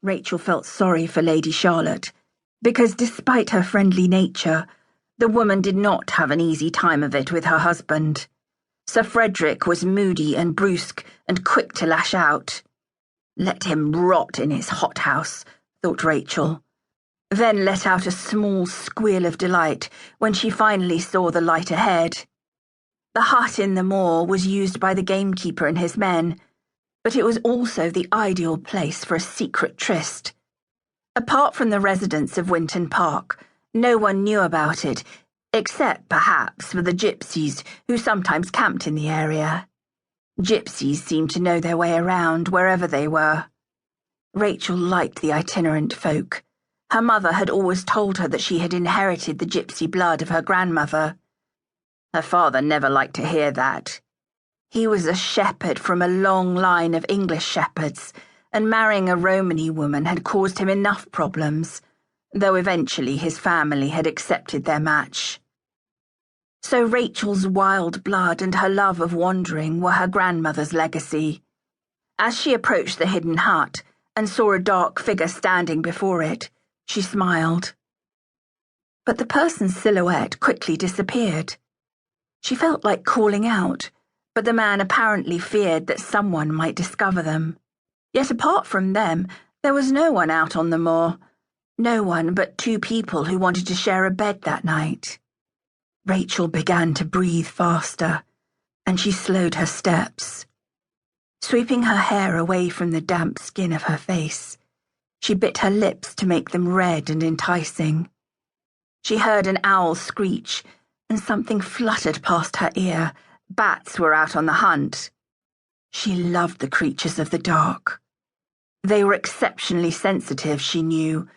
Rachel felt sorry for Lady Charlotte, because despite her friendly nature, the woman did not have an easy time of it with her husband. Sir Frederick was moody and brusque and quick to lash out. Let him rot in his hothouse, thought Rachel, then let out a small squeal of delight when she finally saw the light ahead. The hut in the moor was used by the gamekeeper and his men, but it was also the ideal place for a secret tryst. Apart from the residents of Winton Park, no one knew about it, except perhaps for the gypsies who sometimes camped in the area. Gypsies seemed to know their way around wherever they were. Rachel liked the itinerant folk. Her mother had always told her that she had inherited the gypsy blood of her grandmother. Her father never liked to hear that. He was a shepherd from a long line of English shepherds, and marrying a Romany woman had caused him enough problems, though eventually his family had accepted their match. So Rachel's wild blood and her love of wandering were her grandmother's legacy. As she approached the hidden hut and saw a dark figure standing before it, she smiled. But the person's silhouette quickly disappeared. She felt like calling out, but the man apparently feared that someone might discover them. Yet apart from them, there was no one out on the moor, no one but two people who wanted to share a bed that night. Rachel began to breathe faster, and she slowed her steps. Sweeping her hair away from the damp skin of her face, she bit her lips to make them red and enticing. She heard an owl screech, and something fluttered past her ear. Bats were out on the hunt. She loved the creatures of the dark. They were exceptionally sensitive, she knew,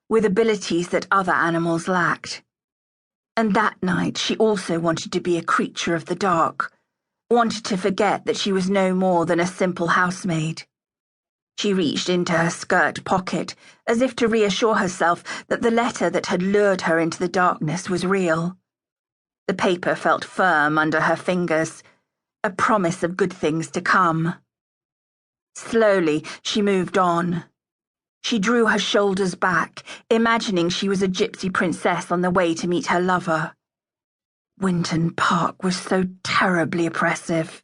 with abilities that other animals lacked. And that night she also wanted to be a creature of the dark, wanted to forget that she was no more than a simple housemaid. She reached into her skirt pocket, as if to reassure herself that the letter that had lured her into the darkness was real. The paper felt firm under her fingers, a promise of good things to come. Slowly, she moved on. She drew her shoulders back, imagining she was a gypsy princess on the way to meet her lover. Winton Park was so terribly oppressive.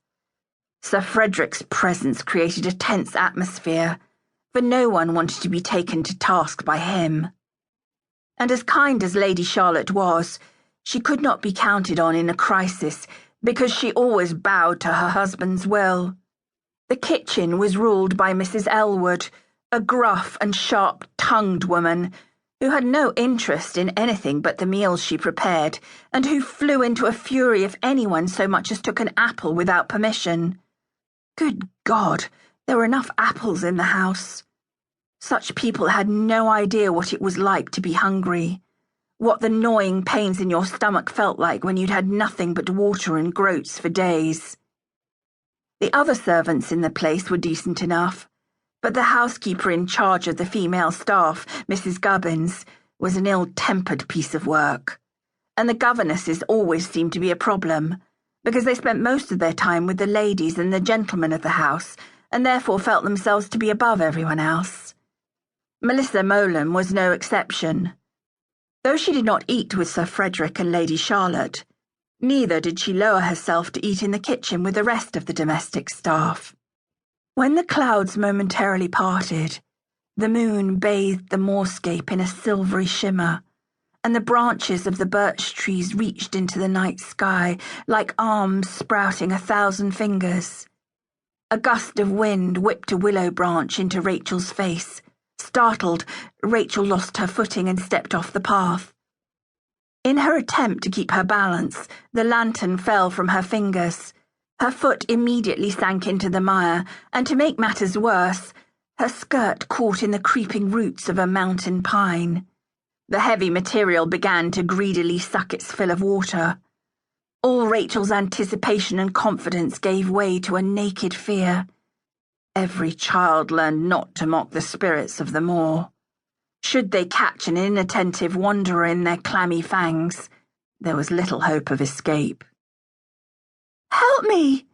Sir Frederick's presence created a tense atmosphere, for no one wanted to be taken to task by him. And as kind as Lady Charlotte was, she could not be counted on in a crisis because she always bowed to her husband's will. The kitchen was ruled by Mrs. Elwood, a gruff and sharp-tongued woman who had no interest in anything but the meals she prepared and who flew into a fury if anyone so much as took an apple without permission. Good God, there were enough apples in the house. Such people had no idea what it was like to be hungry, what the gnawing pains in your stomach felt like when you'd had nothing but water and groats for days. The other servants in the place were decent enough, but the housekeeper in charge of the female staff, Mrs. Gubbins, was an ill-tempered piece of work, and the governesses always seemed to be a problem, because they spent most of their time with the ladies and the gentlemen of the house, and therefore felt themselves to be above everyone else. Melissa Molan was no exception. Though she did not eat with Sir Frederick and Lady Charlotte, neither did she lower herself to eat in the kitchen with the rest of the domestic staff. When the clouds momentarily parted, the moon bathed the moorscape in a silvery shimmer, and the branches of the birch trees reached into the night sky like arms sprouting 1,000 fingers. A gust of wind whipped a willow branch into Rachel's face. Startled, Rachel lost her footing and stepped off the path. In her attempt to keep her balance, the lantern fell from her fingers. Her foot immediately sank into the mire, and to make matters worse, her skirt caught in the creeping roots of a mountain pine. The heavy material began to greedily suck its fill of water. All Rachel's anticipation and confidence gave way to a naked fear. Every child learned not to mock the spirits of the moor. Should they catch an inattentive wanderer in their clammy fangs, there was little hope of escape. "Help me!"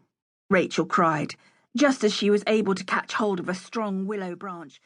Rachel cried, just as she was able to catch hold of a strong willow branch